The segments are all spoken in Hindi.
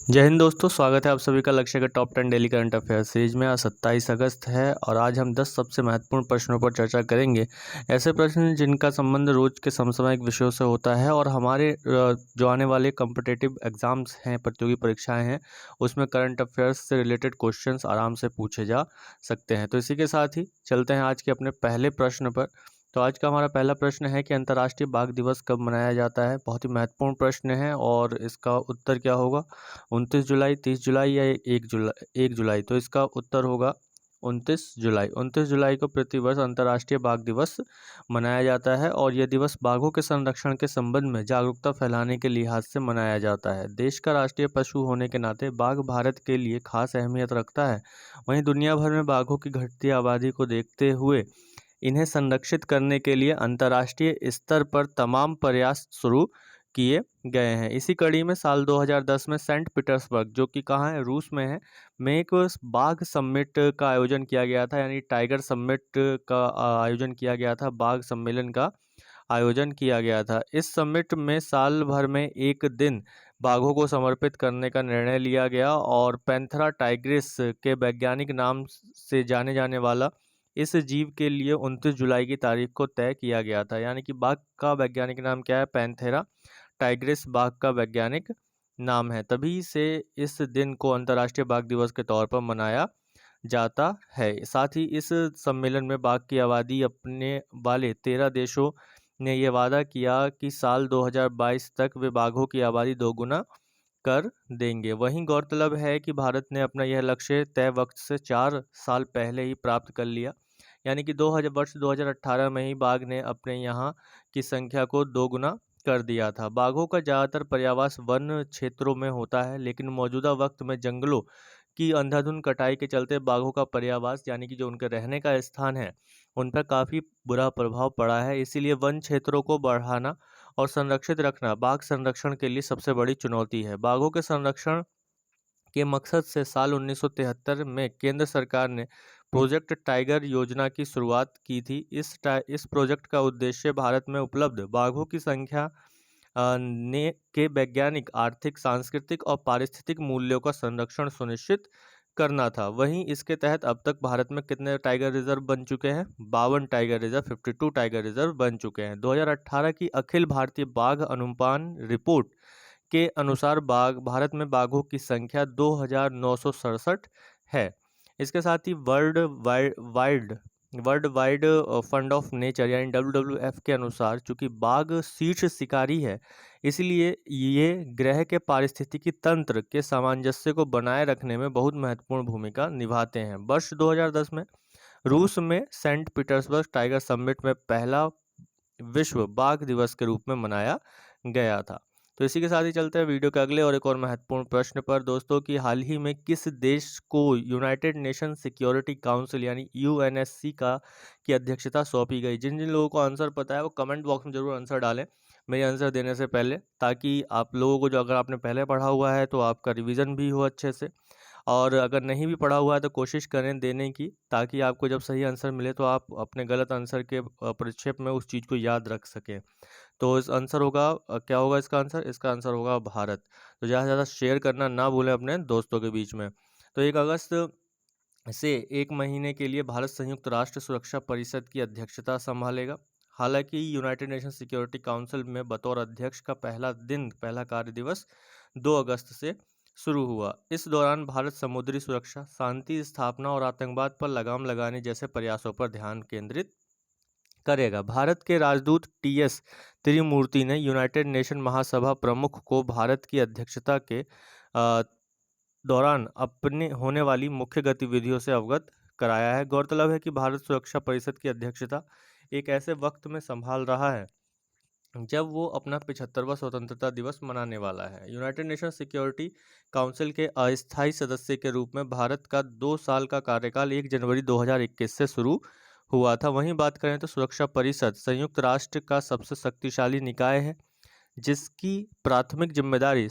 जय हिंद दोस्तों, स्वागत है आप सभी का लक्ष्य के top 10 daily current affair series में। आज 27 अगस्त है और आज हम 10 सबसे महत्वपूर्ण प्रश्नों पर चर्चा करेंगे। ऐसे प्रश्न जिनका संबंध रोज के समसामयिक विषयों से होता है और हमारे जो आने वाले कॉम्पिटिटिव एग्जाम्स हैं, प्रतियोगी परीक्षाएं हैं, उसमें करंट अफेयर्स से रिलेटेड क्वेश्चंस आराम से पूछे जा सकते हैं। तो इसी के साथ ही चलते हैं आज के अपने पहले प्रश्न पर। तो आज का हमारा पहला प्रश्न है कि अंतर्राष्ट्रीय बाघ दिवस कब मनाया जाता है। बहुत ही महत्वपूर्ण प्रश्न है और इसका उत्तर क्या होगा? 29 जुलाई, 30 जुलाई या 1 जुलाई। तो इसका उत्तर होगा 29 जुलाई। 29 जुलाई को प्रतिवर्ष अंतर्राष्ट्रीय बाघ दिवस मनाया जाता है और यह दिवस बाघों के संरक्षण के संबंध में जागरूकता फैलाने के लिहाज से मनाया जाता है। देश का राष्ट्रीय पशु होने के नाते बाघ भारत के लिए खास अहमियत रखता है। वहीं दुनिया भर में बाघों की घटती आबादी को देखते हुए इन्हें संरक्षित करने के लिए अंतर्राष्ट्रीय स्तर पर तमाम प्रयास शुरू किए गए हैं। इसी कड़ी में साल 2010 में सेंट पीटर्सबर्ग, जो कि कहाँ है, रूस में है, में एक बाघ समिट का आयोजन किया गया था, यानी टाइगर समिट का आयोजन किया गया था, बाघ सम्मेलन का आयोजन किया गया था। इस समिट में साल भर में एक दिन बाघों को समर्पित करने का निर्णय लिया गया और पैंथेरा टाइग्रिस के वैज्ञानिक नाम से जाने जाने वाला इस जीव के लिए 29 जुलाई की तारीख को तय किया गया था। यानी कि बाघ का वैज्ञानिक नाम क्या है? पैंथेरा टाइग्रिस बाघ का वैज्ञानिक नाम है। तभी से इस दिन को अंतर्राष्ट्रीय बाघ दिवस के तौर पर मनाया जाता है। साथ ही इस सम्मेलन में बाघ की आबादी अपने वाले 13 देशों ने यह वादा किया कि साल 2022 तक वे बाघों की आबादी दोगुना कर देंगे। वहीं गौरतलब है कि भारत ने अपना यह लक्ष्य तय वक्त से 4 साल पहले ही प्राप्त कर लिया। यानी कि 2018 में ही बाघ ने अपने यहाँ की संख्या को दोगुना कर दिया था। बाघों का ज़्यादातर पर्यावास वन क्षेत्रों में होता है, लेकिन मौजूदा वक्त में जंगलों की अंधाधुंध कटाई के चलते बाघों का पर्यावास, यानी कि जो उनके रहने का स्थान है, उन पर काफ़ी बुरा प्रभाव पड़ा है। इसीलिए वन क्षेत्रों को बढ़ाना और संरक्षित रखना बाघ संरक्षण के लिए सबसे बड़ी चुनौती है। बाघों के संरक्षण के मकसद से साल 1973 में केंद्र सरकार ने प्रोजेक्ट टाइगर योजना की शुरुआत की थी। इस प्रोजेक्ट का उद्देश्य भारत में उपलब्ध बाघों की संख्या ने के वैज्ञानिक, आर्थिक, सांस्कृतिक और पारिस्थितिक मूल्यों का संरक्षण सुनिश्चित करना था। वहीं इसके तहत अब तक भारत में कितने टाइगर रिजर्व बन चुके हैं? 52 टाइगर रिजर्व, 52 टाइगर रिजर्व बन चुके हैं। 2018 की अखिल भारतीय बाघ अनुपान रिपोर्ट के अनुसार भारत में बाघों की संख्या 2967 है। इसके साथ ही world wide fund of nature यानी WWF के अनुसार, चूंकि बाघ शीर्ष शिकारी है, इसलिए ये ग्रह के पारिस्थितिकी तंत्र के सामंजस्य को बनाए रखने में बहुत महत्वपूर्ण भूमिका निभाते हैं। वर्ष 2010 में रूस में सेंट पीटर्सबर्ग टाइगर समिट में पहला विश्व बाघ दिवस के रूप में मनाया गया था। तो इसी के साथ ही चलते हैं वीडियो के अगले और एक और महत्वपूर्ण प्रश्न पर दोस्तों, कि हाल ही में किस देश को यूनाइटेड नेशन सिक्योरिटी काउंसिल यानी UNSC की अध्यक्षता सौंपी गई? जिन जिन लोगों को आंसर पता है वो कमेंट बॉक्स में जरूर आंसर डालें मेरे आंसर देने से पहले, ताकि आप लोगों को, जो अगर आपने पहले पढ़ा हुआ है तो आपका रिवीजन भी हो अच्छे से, और अगर नहीं भी पढ़ा हुआ है तो कोशिश करें देने की, ताकि आपको जब सही आंसर मिले तो आप अपने गलत आंसर के परिक्षेप में उस चीज़ को याद रख सकें। तो इस आंसर होगा क्या होगा इसका आंसर? इसका आंसर होगा भारत। तो ज़्यादा से ज़्यादा शेयर करना ना भूलें अपने दोस्तों के बीच में। तो 1 अगस्त से 1 महीने के लिए भारत संयुक्त राष्ट्र सुरक्षा परिषद की अध्यक्षता संभालेगा। हालांकि यूनाइटेड नेशन सिक्योरिटी काउंसिल में बतौर अध्यक्ष का पहला कार्य दिवस 2 अगस्त से शुरू हुआ। इस दौरान भारत समुद्री सुरक्षा, शांति स्थापना और आतंकवाद पर लगाम लगाने जैसे प्रयासों पर ध्यान केंद्रित करेगा। भारत के राजदूत TS त्रिमूर्ति ने यूनाइटेड नेशन महासभा प्रमुख को भारत की अध्यक्षता के दौरान अपने होने वाली मुख्य गतिविधियों से अवगत कराया है। गौरतलब है कि भारत सुरक्षा परिषद की अध्यक्षता एक ऐसे वक्त में संभाल रहा है जब वो अपना 75वां स्वतंत्रता दिवस मनाने वाला है। यूनाइटेड नेशन सिक्योरिटी काउंसिल के अस्थायी सदस्य के रूप में भारत का 2 साल का कार्यकाल 1 जनवरी 2021 से शुरू हुआ था। वहीं बात करें तो सुरक्षा परिषद संयुक्त राष्ट्र का सबसे शक्तिशाली निकाय है, जिसकी प्राथमिक जिम्मेदारी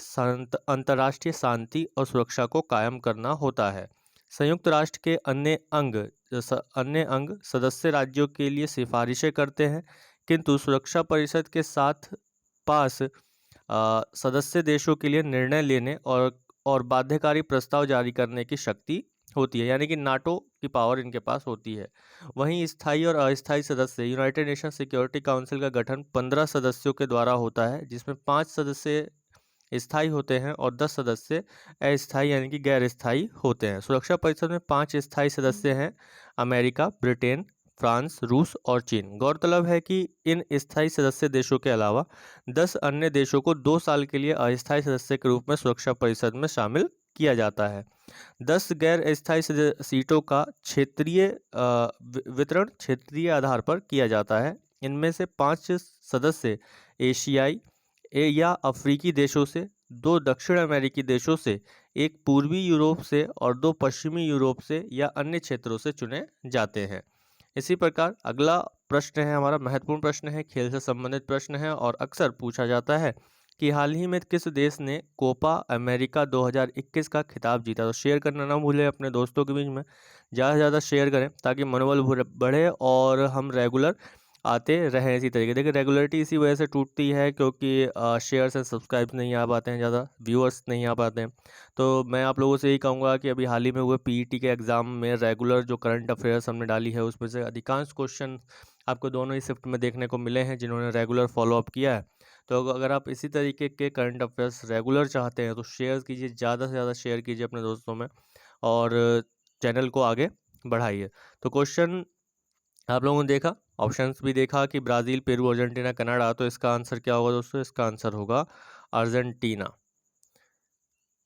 अंतर्राष्ट्रीय शांति और सुरक्षा को कायम करना होता है। संयुक्त राष्ट्र के अन्य अंग सदस्य राज्यों के लिए सिफारिशें करते हैं, किंतु सुरक्षा परिषद के साथ पास सदस्य देशों के लिए निर्णय लेने और और बाध्यकारी प्रस्ताव जारी करने की शक्ति होती है, यानी कि नाटो की पावर इनके पास होती है। वहीं स्थायी और अस्थायी सदस्य यूनाइटेड नेशन सिक्योरिटी काउंसिल का गठन 15 सदस्यों के द्वारा होता है, जिसमें 5 सदस्य स्थायी होते हैं और 10 सदस्य अस्थायी यानी कि गैर स्थायी होते हैं। सुरक्षा परिषद में 5 स्थायी सदस्य हैं, अमेरिका, ब्रिटेन, फ्रांस, रूस और चीन। गौरतलब है कि इन स्थायी सदस्य देशों के अलावा 10 अन्य देशों को 2 साल के लिए अस्थायी सदस्य के रूप में सुरक्षा परिषद में शामिल किया जाता है। 10 गैर अस्थायी सीटों का क्षेत्रीय वितरण क्षेत्रीय आधार पर किया जाता है। इनमें से 5 सदस्य एशियाई या अफ्रीकी देशों से, 2 दक्षिण अमेरिकी देशों से, 1 पूर्वी यूरोप से और 2 पश्चिमी यूरोप से या अन्य क्षेत्रों से चुने जाते हैं। इसी प्रकार अगला प्रश्न है हमारा, महत्वपूर्ण प्रश्न है, खेल से संबंधित प्रश्न है और अक्सर पूछा जाता है कि हाल ही में किस देश ने कोपा अमेरिका 2021 का खिताब जीता। तो शेयर करना ना भूलें अपने दोस्तों के बीच में, ज़्यादा से ज़्यादा शेयर करें ताकि मनोबल बढ़े और हम रेगुलर आते रहें इसी तरीके। देखिए रेगुलरिटी इसी वजह से टूटती है क्योंकि शेयर्स एंड सब्सक्राइब्स नहीं आ पाते हैं, ज़्यादा व्यूअर्स नहीं आ पाते हैं। तो मैं आप लोगों से यही कहूँगा कि अभी हाल ही में हुए पीईटी के एग्ज़ाम में रेगुलर जो करंट अफेयर्स हमने डाली है उसमें से अधिकांश क्वेश्चन आपको दोनों ही शिफ्ट में देखने को मिले हैं जिन्होंने रेगुलर फॉलोअप किया है। तो अगर आप इसी तरीके के करंट अफेयर्स रेगुलर चाहते हैं तो शेयर कीजिए, ज़्यादा से ज़्यादा शेयर कीजिए अपने दोस्तों में और चैनल को आगे बढ़ाइए। तो क्वेश्चन आप लोगों ने देखा, ऑप्शंस भी देखा कि ब्राज़ील, पेरू, अर्जेंटीना, कनाडा। तो इसका आंसर क्या होगा दोस्तों? इसका आंसर होगा अर्जेंटीना।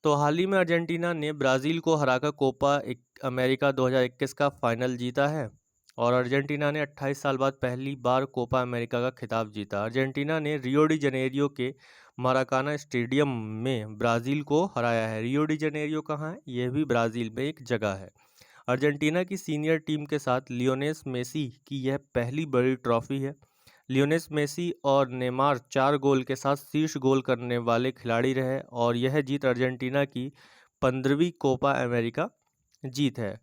तो हाल ही में अर्जेंटीना ने ब्राज़ील को हराकर कोपा अमेरिका 2021 का फाइनल जीता है और अर्जेंटीना ने 28 साल बाद पहली बार कोपा अमेरिका का खिताब जीता। अर्जेंटीना ने रियो डी जनेरियो के माराकाना स्टेडियम में ब्राज़ील को हराया है। रियो डी जनेरियो कहाँ है? यह भी ब्राज़ील में एक जगह है। अर्जेंटीना की सीनियर टीम के साथ लियोनेल मेसी की यह पहली बड़ी ट्रॉफी है। लियोनेल मेसी और नेमार 4 गोल के साथ शीर्ष गोल करने वाले खिलाड़ी रहे और यह जीत अर्जेंटीना की 15वीं कोपा अमेरिका जीत है।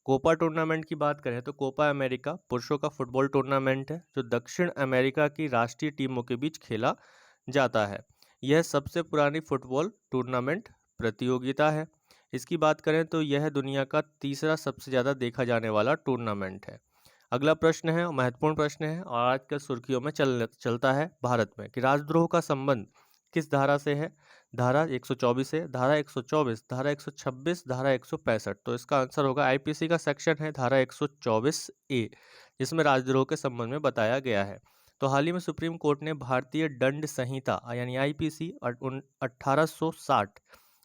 कोपा टूर्नामेंट की बात करें तो कोपा अमेरिका पुरुषों का फुटबॉल टूर्नामेंट है जो दक्षिण अमेरिका की राष्ट्रीय टीमों के बीच खेला जाता है। यह सबसे पुरानी फुटबॉल टूर्नामेंट प्रतियोगिता है। इसकी बात करें तो यह दुनिया का तीसरा सबसे ज़्यादा देखा जाने वाला टूर्नामेंट है। अगला प्रश्न है, महत्वपूर्ण प्रश्न है और आजकल सुर्खियों में चलता है भारत में कि राजद्रोह का संबंध किस धारा से है? धारा 124 से, धारा 124, धारा 126, धारा 165। तो इसका आंसर होगा आईपीसी का सेक्शन है धारा 124 ए, जिसमें राजद्रोह के संबंध में बताया गया है। तो हाल ही में सुप्रीम कोर्ट ने भारतीय दंड संहिता यानी आईपीसी 1860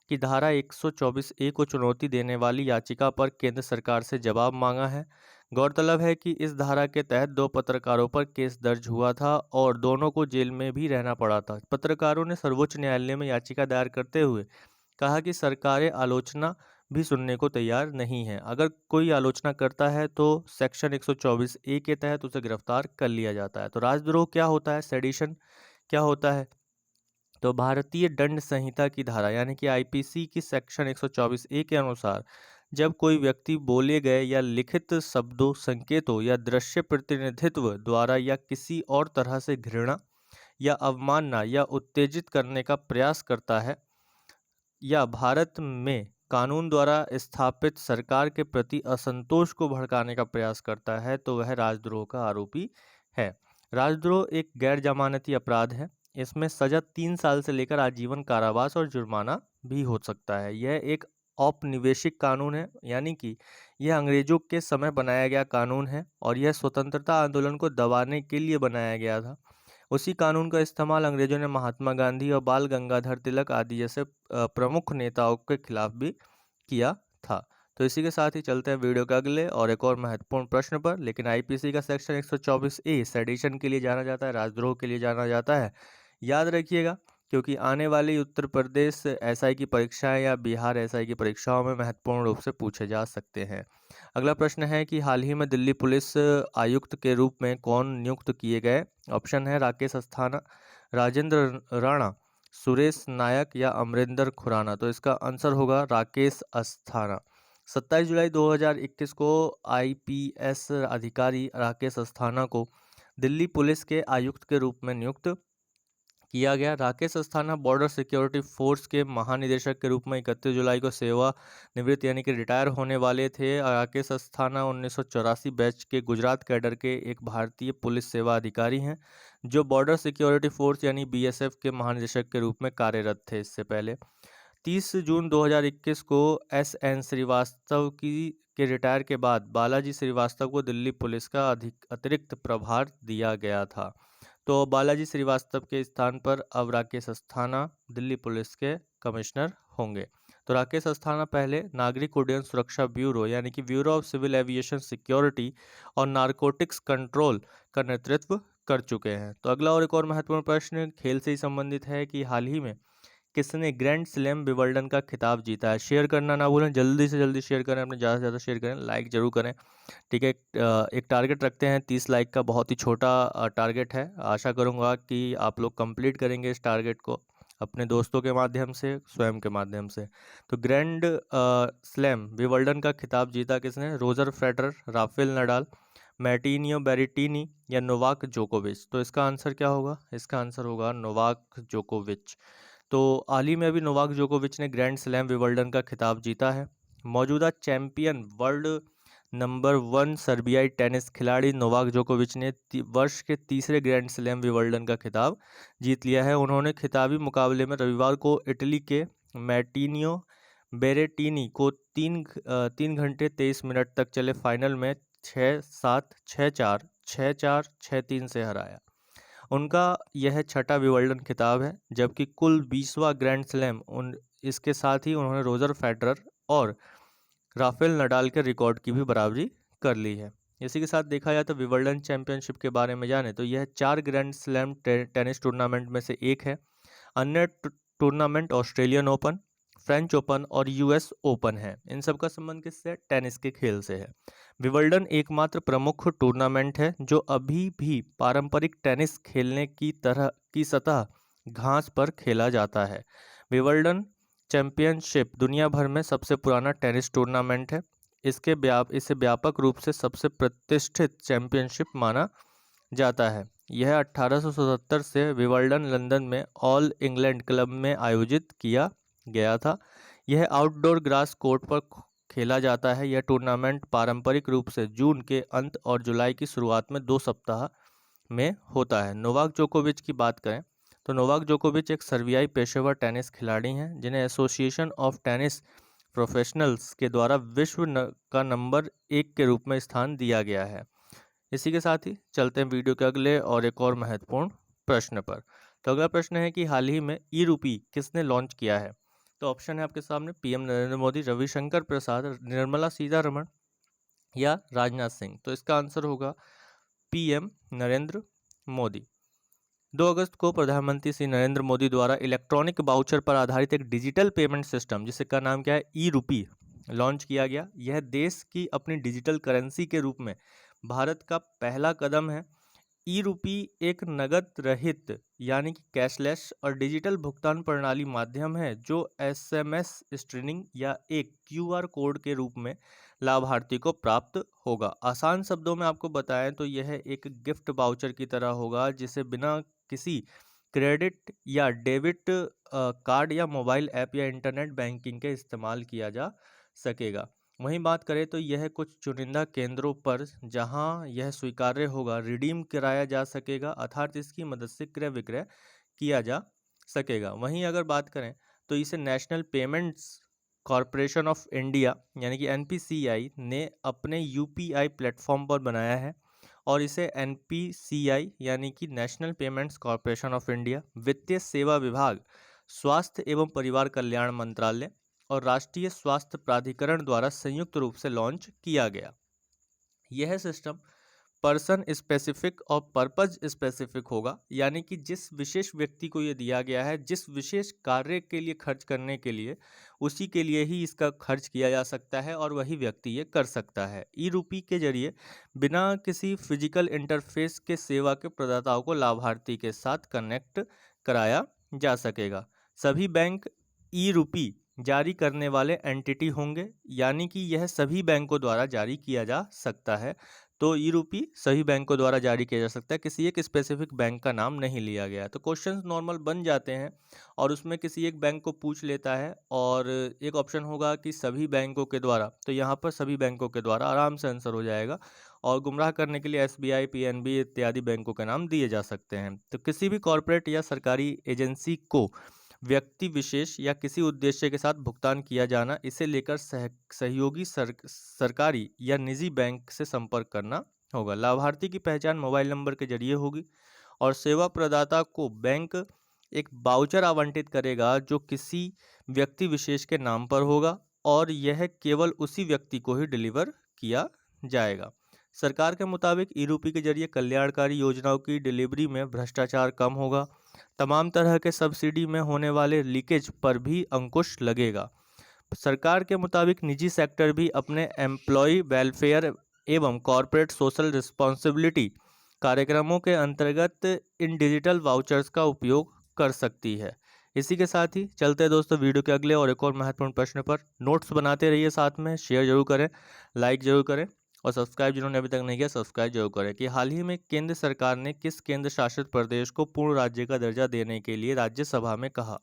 की धारा 124 ए को चुनौती देने वाली याचिका पर केंद्र सरकार से जवाब मांगा है। गौरतलब है कि इस धारा के तहत 2 पत्रकारों पर केस दर्ज हुआ था और दोनों को जेल में भी रहना पड़ा था। पत्रकारों ने सर्वोच्च न्यायालय में याचिका दायर करते हुए कहा कि सरकारें आलोचना भी सुनने को तैयार नहीं है। अगर कोई आलोचना करता है तो सेक्शन 124 ए के तहत उसे गिरफ्तार कर लिया जाता है। तो राजद्रोह क्या होता है? सेडिशन क्या होता है? तो भारतीय दंड संहिता की धारा यानी कि आईपीसी की सेक्शन 124 ए के अनुसार जब कोई व्यक्ति बोले गए या लिखित शब्दों, संकेतों या दृश्य प्रतिनिधित्व द्वारा या किसी और तरह से घृणा या अवमानना या उत्तेजित करने का प्रयास करता है या भारत में कानून द्वारा स्थापित सरकार के प्रति असंतोष को भड़काने का प्रयास करता है तो वह राजद्रोह का आरोपी है। राजद्रोह एक गैर जमानती अपराध है। इसमें सजा 3 साल से लेकर आजीवन कारावास और जुर्माना भी हो सकता है। यह एक औपनिवेशिक कानून है, यानी कि यह अंग्रेजों के समय बनाया गया कानून है और यह स्वतंत्रता आंदोलन को दबाने के लिए बनाया गया था। उसी कानून का इस्तेमाल अंग्रेजों ने महात्मा गांधी और बाल गंगाधर तिलक आदि जैसे प्रमुख नेताओं के खिलाफ भी किया था। तो इसी के साथ ही चलते हैं वीडियो के अगले और एक और महत्वपूर्ण प्रश्न पर। लेकिन आईपीसी का सेक्शन 124 ए सेडिशन के लिए जाना जाता है, राजद्रोह के लिए जाना जाता है। याद रखिएगा क्योंकि आने वाली उत्तर प्रदेश एसआई की परीक्षाएं या बिहार एसआई की परीक्षाओं में महत्वपूर्ण रूप से पूछे जा सकते हैं। अगला प्रश्न है कि हाल ही में दिल्ली पुलिस आयुक्त के रूप में कौन नियुक्त किए गए? ऑप्शन है राकेश अस्थाना, राजेंद्र राणा, सुरेश नायक या अमरिंदर खुराना। तो इसका आंसर होगा राकेश अस्थाना। 27 जुलाई 2021 को आईपीएस अधिकारी राकेश अस्थाना को दिल्ली पुलिस के आयुक्त के रूप में नियुक्त किया गया। Rakesh Asthana border security force के महानिदेशक के रूप में 31 जुलाई को सेवानिवृत्त यानी कि रिटायर होने वाले थे। राकेश अस्थाना 1984 बैच के गुजरात कैडर के एक भारतीय पुलिस सेवा अधिकारी हैं जो बॉर्डर सिक्योरिटी फोर्स यानी बीएसएफ के महानिदेशक के रूप में कार्यरत थे। इससे पहले 30 जून 2021 को एस.एन. श्रीवास्तव के रिटायर के बाद बालाजी श्रीवास्तव को दिल्ली पुलिस का अतिरिक्त प्रभार दिया गया था। तो बालाजी श्रीवास्तव के स्थान पर अब राकेश अस्थाना दिल्ली पुलिस के कमिश्नर होंगे। तो राकेश अस्थाना पहले नागरिक उड्डयन सुरक्षा ब्यूरो यानी कि bureau of civil aviation security और नारकोटिक्स कंट्रोल का नेतृत्व कर चुके हैं। तो अगला और एक और महत्वपूर्ण प्रश्न खेल से ही संबंधित है कि हाल ही में किसने ग्रैंड स्लैम विंबलडन का खिताब जीता है। शेयर करना ना भूलें, जल्दी से जल्दी शेयर करें, अपने ज़्यादा से ज़्यादा शेयर करें, लाइक जरूर करें। ठीक है, एक टारगेट रखते हैं 30 लाइक का, बहुत ही छोटा टारगेट है। आशा करूंगा कि आप लोग कंप्लीट करेंगे इस टारगेट को अपने दोस्तों के माध्यम से, स्वयं के माध्यम से। तो ग्रैंड स्लैम विंबलडन का खिताब जीता किसने? Roger Federer, Rafael Nadal, Matteo Berrettini या नोवाक जोकोविच। तो इसका आंसर क्या होगा? इसका आंसर होगा नोवाक जोकोविच। तो हाल ही में अभी नोवाक जोकोविच ने ग्रैंड स्लैम विंबलडन का खिताब जीता है। मौजूदा चैंपियन वर्ल्ड नंबर 1 सर्बियाई टेनिस खिलाड़ी नोवाक जोकोविच ने वर्ष के तीसरे ग्रैंड स्लैम विंबलडन का खिताब जीत लिया है। उन्होंने खिताबी मुकाबले में रविवार को इटली के मैटिनियो बेरेटिनी को 3 घंटे 23 मिनट तक चले फाइनल में 6-7, 6-4, 6-4, 6-3 से हराया। उनका यह छठा विंबलडन खिताब है, जबकि कुल 20वां ग्रैंड स्लैम इसके साथ ही उन्होंने रोजर फेडरर और राफेल नडाल के रिकॉर्ड की भी बराबरी कर ली है। इसी के साथ देखा जाए तो विंबलडन चैंपियनशिप के बारे में जाने तो यह 4 ग्रैंड स्लैम टेनिस टूर्नामेंट में से एक है। अन्य tournament Australian open, French open और यूएस ओपन है। इन सब का संबंध किससे? टेनिस के खेल से है। विंबलडन एकमात्र प्रमुख टूर्नामेंट है जो अभी भी पारंपरिक टेनिस खेलने की तरह की सतह घास पर खेला जाता है। विंबलडन चैंपियनशिप दुनिया भर में सबसे पुराना टेनिस टूर्नामेंट है। इसे व्यापक रूप से सबसे प्रतिष्ठित चैंपियनशिप माना जाता है। यह 1877 से विंबलडन लंदन में ऑल इंग्लैंड क्लब में आयोजित किया गया था। यह आउटडोर ग्रास कोर्ट पर खेला जाता है। यह टूर्नामेंट पारंपरिक रूप से जून के अंत और जुलाई की शुरुआत में 2 सप्ताह में होता है। नोवाक जोकोविच की बात करें तो नोवाक जोकोविच एक सर्बियाई पेशेवर टेनिस खिलाड़ी हैं जिन्हें एसोसिएशन ऑफ टेनिस प्रोफेशनल्स के द्वारा विश्व का नंबर 1 के रूप में स्थान दिया गया है। इसी के साथ ही चलते हैं वीडियो के अगले और एक और महत्वपूर्ण प्रश्न पर। तो अगला प्रश्न है कि हाल ही में ई रूपी किसने लॉन्च किया है? तो ऑप्शन है आपके सामने पीएम नरेंद्र मोदी, रविशंकर प्रसाद, निर्मला सीतारमण या राजनाथ सिंह। तो इसका आंसर होगा पीएम नरेंद्र मोदी। 2 अगस्त को प्रधानमंत्री श्री नरेंद्र मोदी द्वारा इलेक्ट्रॉनिक वाउचर पर आधारित एक डिजिटल पेमेंट सिस्टम जिसका नाम क्या है? ई रूपी लॉन्च किया गया। यह देश की अपनी डिजिटल करेंसी के रूप में भारत का पहला कदम है। ई रूपी एक नगद रहित यानी कि कैशलेस और डिजिटल भुगतान प्रणाली माध्यम है जो एसएमएस स्ट्रीमिंग या एक क्यूआर कोड के रूप में लाभार्थी को प्राप्त होगा। आसान शब्दों में आपको बताएं तो यह एक गिफ्ट वाउचर की तरह होगा जिसे बिना किसी क्रेडिट या डेबिट कार्ड या मोबाइल ऐप या इंटरनेट बैंकिंग के इस्तेमाल किया जा सकेगा। वहीं बात करें तो यह कुछ चुनिंदा केंद्रों पर जहां यह स्वीकार्य होगा रिडीम कराया जा सकेगा, अर्थात इसकी मदद से क्रय विक्रय किया जा सकेगा। वहीं अगर बात करें तो इसे national payments corporation of India यानी कि एनपीसीआई ने अपने यूपीआई प्लेटफॉर्म पर बनाया है और इसे एनपीसीआई यानी कि national payments corporation of India, वित्तीय सेवा विभाग, स्वास्थ्य एवं परिवार कल्याण मंत्रालय और राष्ट्रीय स्वास्थ्य प्राधिकरण द्वारा संयुक्त रूप से लॉन्च किया गया। यह सिस्टम पर्सन स्पेसिफिक और पर्पज स्पेसिफिक होगा, यानी कि जिस विशेष व्यक्ति को यह दिया गया है, जिस विशेष कार्य के लिए खर्च करने के लिए, उसी के लिए ही इसका खर्च किया जा सकता है और वही व्यक्ति ये कर सकता है। ई रूपी के जरिए बिना किसी फिजिकल इंटरफेस के सेवा के प्रदाताओं को लाभार्थी के साथ कनेक्ट कराया जा सकेगा। सभी बैंक ई रूपी जारी करने वाले एंटिटी होंगे, यानी कि यह सभी बैंकों द्वारा जारी किया जा सकता है। तो ई रूपी सभी बैंकों द्वारा जारी किया जा सकता है, किसी एक स्पेसिफिक बैंक का नाम नहीं लिया गया। तो क्वेश्चंस नॉर्मल बन जाते हैं और उसमें किसी एक बैंक को पूछ लेता है और एक ऑप्शन होगा कि सभी बैंकों के द्वारा, तो यहाँ पर सभी बैंकों के द्वारा आराम से आंसर हो जाएगा। और गुमराह करने के लिए एसबीआई, पीएनबी इत्यादि बैंकों के नाम दिए जा सकते हैं। तो किसी भी कॉरपोरेट या सरकारी एजेंसी को व्यक्ति विशेष या किसी उद्देश्य के साथ भुगतान किया जाना, इसे लेकर सहयोगी सरकारी या निजी बैंक से संपर्क करना होगा। लाभार्थी की पहचान मोबाइल नंबर के जरिए होगी और सेवा प्रदाता को बैंक एक बाउचर आवंटित करेगा जो किसी व्यक्ति विशेष के नाम पर होगा और यह केवल उसी व्यक्ति को ही डिलीवर किया जाएगा। सरकार के मुताबिक ई रूपी के जरिए कल्याणकारी योजनाओं की डिलीवरी में भ्रष्टाचार कम होगा। तमाम तरह के सब्सिडी में होने वाले लीकेज पर भी अंकुश लगेगा। सरकार के मुताबिक निजी सेक्टर भी अपने एम्प्लॉय वेलफेयर एवं कॉरपोरेट सोशल रिस्पॉन्सिबिलिटी कार्यक्रमों के अंतर्गत इन डिजिटल वाउचर्स का उपयोग कर सकती है। इसी के साथ ही चलते हैं दोस्तों वीडियो के अगले और एक और महत्वपूर्ण प्रश्न पर। नोट्स बनाते रहिए, साथ में शेयर जरूर करें, लाइक जरूर करें और सब्सक्राइब जिन्होंने अभी तक नहीं किया सब्सक्राइब जरूर करें। कि हाल ही में केंद्र सरकार ने किस केंद्र शासित प्रदेश को पूर्ण राज्य का दर्जा देने के लिए राज्यसभा में कहा?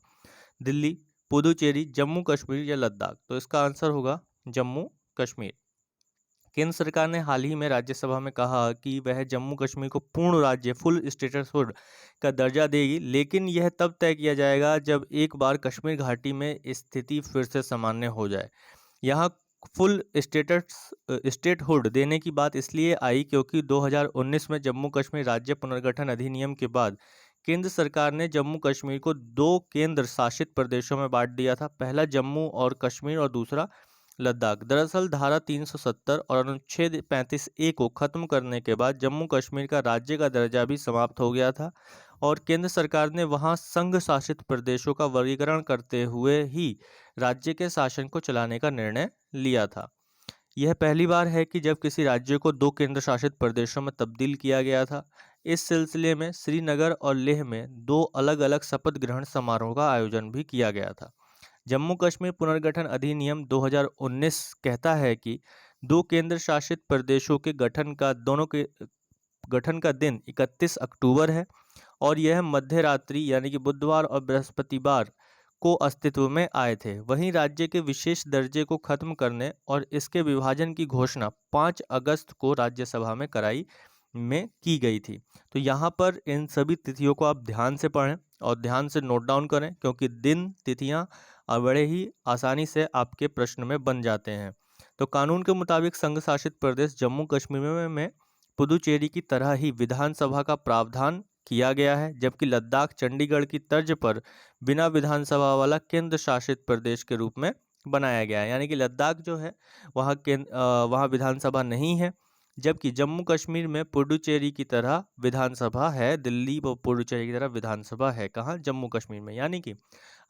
दिल्ली, पुदुचेरी, जम्मू कश्मीर या लद्दाख? तो इसका आंसर होगा जम्मू कश्मीर। केंद्र सरकार ने हाल ही में राज्यसभा में कहा कि वह जम्मू कश्मीर को पूर्ण राज्य फुल स्टेटसहुड का दर्जा देगी, लेकिन यह तब तय किया जाएगा जब एक बार कश्मीर घाटी में स्थिति फिर से सामान्य हो जाए। यहाँ फुल स्टेटहुड देने की बात इसलिए आई क्योंकि 2019 में जम्मू कश्मीर राज्य पुनर्गठन अधिनियम के बाद केंद्र सरकार ने जम्मू कश्मीर को 2 केंद्र शासित प्रदेशों में बांट दिया था, पहला जम्मू और कश्मीर और दूसरा लद्दाख। दरअसल धारा 370 और अनुच्छेद 35A को खत्म करने के बाद जम्मू कश्मीर का राज्य का दर्जा भी समाप्त हो गया था और केंद्र सरकार ने वहां संघ शासित प्रदेशों का वर्गीकरण करते हुए ही राज्य के शासन को चलाने का निर्णय लिया था। यह पहली बार है कि जब किसी राज्य को 2 केंद्र शासित प्रदेशों में तब्दील किया गया था। इस सिलसिले में श्रीनगर और लेह में 2 अलग अलग शपथ ग्रहण समारोह का आयोजन भी किया गया था। जम्मू कश्मीर पुनर्गठन अधिनियम 2019 कहता है कि 2 केंद्र शासित प्रदेशों के गठन का दिन 31 अक्टूबर है और यह मध्य रात्रि यानी कि बुधवार और बृहस्पतिवार को अस्तित्व में आए थे। वहीं राज्य के विशेष दर्जे को खत्म करने और इसके विभाजन की घोषणा 5 अगस्त को राज्यसभा में की गई थी। तो यहाँ पर इन सभी तिथियों को आप ध्यान से पढ़ें और ध्यान से नोट डाउन करें क्योंकि दिन तिथियाँ बड़े ही आसानी से आपके प्रश्न में बन जाते हैं। तो कानून के मुताबिक संघ शासित प्रदेश जम्मू कश्मीर में पुदुचेरी की तरह ही विधानसभा का प्रावधान किया गया है, जबकि लद्दाख चंडीगढ़ की तर्ज पर बिना विधानसभा वाला केंद्र शासित प्रदेश के रूप में बनाया गया है। यानी कि लद्दाख जो है वहाँ विधानसभा नहीं है, जबकि जम्मू कश्मीर में पुडुचेरी की तरह विधानसभा है। दिल्ली व पुडुचेरी की तरह विधानसभा है कहाँ? जम्मू कश्मीर में। यानी कि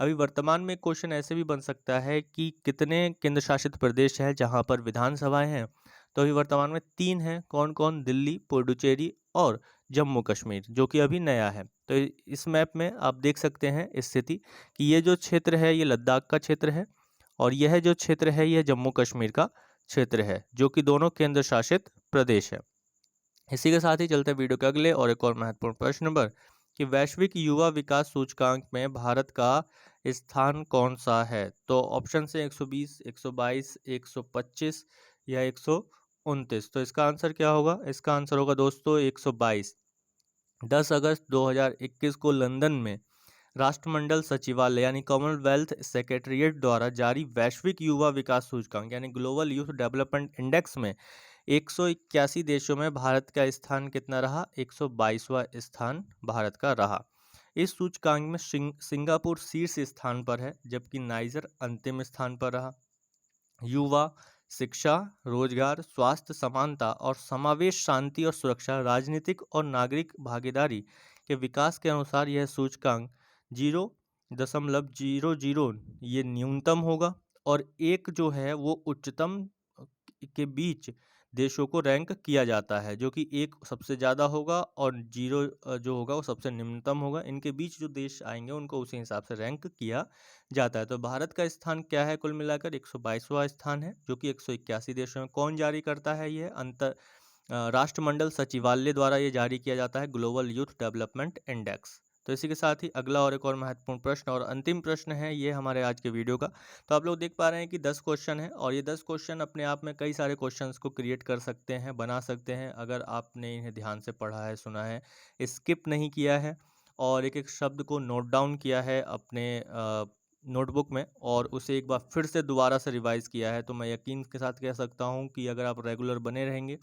अभी वर्तमान में क्वेश्चन ऐसे भी बन सकता है कि कितने केंद्र शासित प्रदेश हैं जहाँ पर विधानसभाएं हैं? तो अभी वर्तमान में 3 हैं। कौन कौन? दिल्ली, पुडुचेरी और जम्मू कश्मीर, जो कि अभी नया है। तो इस मैप में आप देख सकते हैं स्थिति कि ये जो क्षेत्र है ये लद्दाख का क्षेत्र है और यह जो क्षेत्र है यह जम्मू कश्मीर का क्षेत्र है, जो कि दोनों केंद्र शासित प्रदेश है। इसी के साथ ही चलते वीडियो के अगले और एक और महत्वपूर्ण प्रश्न पर कि वैश्विक युवा विकास सूचकांक में भारत का स्थान कौन सा है? तो ऑप्शन से 120, 122, 125 या 129। तो इसका आंसर क्या होगा? इसका आंसर होगा दोस्तों 122। 10 अगस्त 2021 को लंदन में राष्ट्रमंडल सचिवालय यानी कॉमनवेल्थ सेक्रेटरीट द्वारा जारी वैश्विक युवा विकास सूचकांक यानी ग्लोबल यूथ डेवलपमेंट इंडेक्स में 181 देशों में भारत का स्थान कितना रहा? 122वां स्थान भारत का रहा। इस सूचकांक में सिंगापुर शीर्ष स्थान पर है, जबकि नाइजर अंतिम स्थान पर रहा। युवा, शिक्षा, रोजगार, स्वास्थ्य, समानता और समावेश, शांति और सुरक्षा, राजनीतिक और नागरिक भागीदारी के विकास के अनुसार यह सूचकांक 0.00 ये न्यूनतम होगा और 1 जो है वो उच्चतम के बीच देशों को रैंक किया जाता है, जो कि 1 सबसे ज़्यादा होगा और 0 जो होगा वो सबसे निम्नतम होगा। इनके बीच जो देश आएंगे उनको उसी हिसाब से रैंक किया जाता है। तो भारत का स्थान क्या है? कुल मिलाकर 122वां स्थान है, जो कि 181 देशों में। कौन जारी करता है? यह राष्ट्रमंडल सचिवालय द्वारा ये जारी किया जाता है ग्लोबल यूथ डेवलपमेंट इंडेक्स। तो इसी के साथ ही अगला और एक और महत्वपूर्ण प्रश्न और अंतिम प्रश्न है ये हमारे आज के वीडियो का। तो आप लोग देख पा रहे हैं कि 10 क्वेश्चन है और ये 10 क्वेश्चन अपने आप में कई सारे क्वेश्चंस को क्रिएट कर सकते हैं, बना सकते हैं, अगर आपने इन्हें ध्यान से पढ़ा है, सुना है, स्किप नहीं किया है और एक एक शब्द को नोट डाउन किया है अपने नोटबुक में और उसे एक बार फिर से दोबारा से रिवाइज किया है। तो मैं यकीन के साथ कह सकता हूँ कि अगर आप रेगुलर बने रहेंगे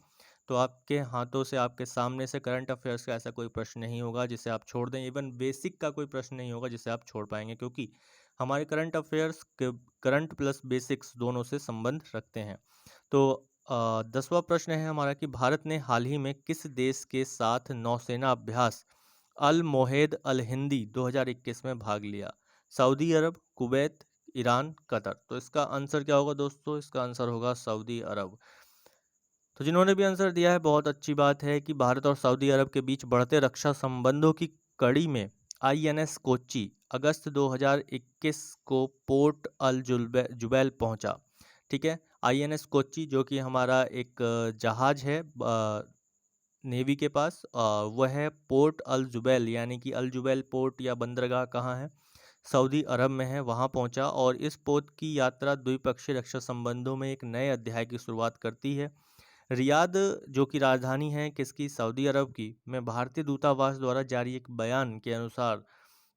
तो आपके हाथों से, आपके सामने से करंट अफेयर्स का ऐसा कोई प्रश्न नहीं होगा जिसे आप छोड़ दें। इवन बेसिक का कोई प्रश्न नहीं होगा जिसे आप छोड़ पाएंगे, क्योंकि हमारे current affairs current plus basics दोनों से संबंध रखते हैं। तो 10वां प्रश्न है हमारा कि भारत ने हाल ही में किस देश के साथ नौसेना अभ्यास अल मोहेद अल हिंदी 2021 में भाग लिया? सऊदी अरब, कुवैत, ईरान, कतर। तो इसका आंसर क्या होगा दोस्तों? इसका आंसर होगा सऊदी अरब। तो जिन्होंने भी आंसर दिया है, बहुत अच्छी बात है कि भारत और सऊदी अरब के बीच बढ़ते रक्षा संबंधों की कड़ी में आईएनएस कोच्चि अगस्त 2021 को पोर्ट अल जुबैल पहुंचा। ठीक है, आईएनएस कोच्चि जो कि हमारा एक जहाज है नेवी के पास, वह है पोर्ट अल जुबैल, यानी कि अल जुबैल पोर्ट या बंदरगाह कहाँ है? सऊदी अरब में है, वहाँ पहुँचा। और इस पोत की यात्रा द्विपक्षीय रक्षा संबंधों में एक नए अध्याय की शुरुआत करती है। रियाद जो कि राजधानी है किसकी? सऊदी अरब की, में भारतीय दूतावास द्वारा जारी एक बयान के अनुसार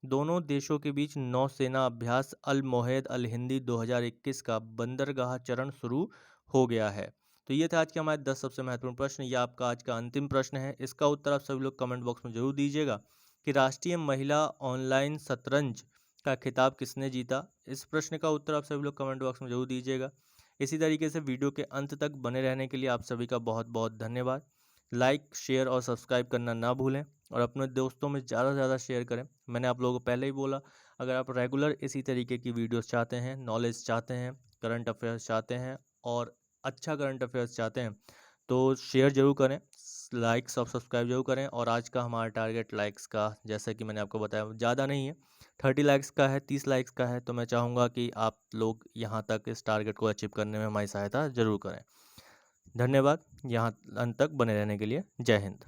दोनों देशों के बीच नौसेना अभ्यास अल मोहेद अल हिंदी 2021 का बंदरगाह चरण शुरू हो गया है। तो ये था आज के हमारे 10 सबसे महत्वपूर्ण प्रश्न। ये आपका आज का अंतिम प्रश्न है। इसका उत्तर आप सभी लोग कमेंट बॉक्स में जरूर दीजिएगा कि राष्ट्रीय महिला ऑनलाइन शतरंज का खिताब किसने जीता? इस प्रश्न का उत्तर आप सभी लोग कमेंट बॉक्स में जरूर दीजिएगा। इसी तरीके से वीडियो के अंत तक बने रहने के लिए आप सभी का बहुत बहुत धन्यवाद। लाइक, शेयर और सब्सक्राइब करना ना भूलें और अपने दोस्तों में ज़्यादा से ज़्यादा शेयर करें। मैंने आप लोगों को पहले ही बोला, अगर आप रेगुलर इसी तरीके की वीडियोस चाहते हैं, नॉलेज चाहते हैं, करंट अफेयर्स चाहते हैं और अच्छा करंट अफेयर्स चाहते हैं, तो शेयर जरूर करें, लाइक्स और सब्सक्राइब जरूर करें। और आज का हमारा टारगेट लाइक्स का, जैसा कि मैंने आपको बताया, ज़्यादा नहीं है, 30 लाइक्स का है, 30 लाइक्स का है। तो मैं चाहूँगा कि आप लोग यहाँ तक इस टारगेट को अचीव करने में हमारी सहायता ज़रूर करें। धन्यवाद यहाँ अंत तक बने रहने के लिए। जय हिंद।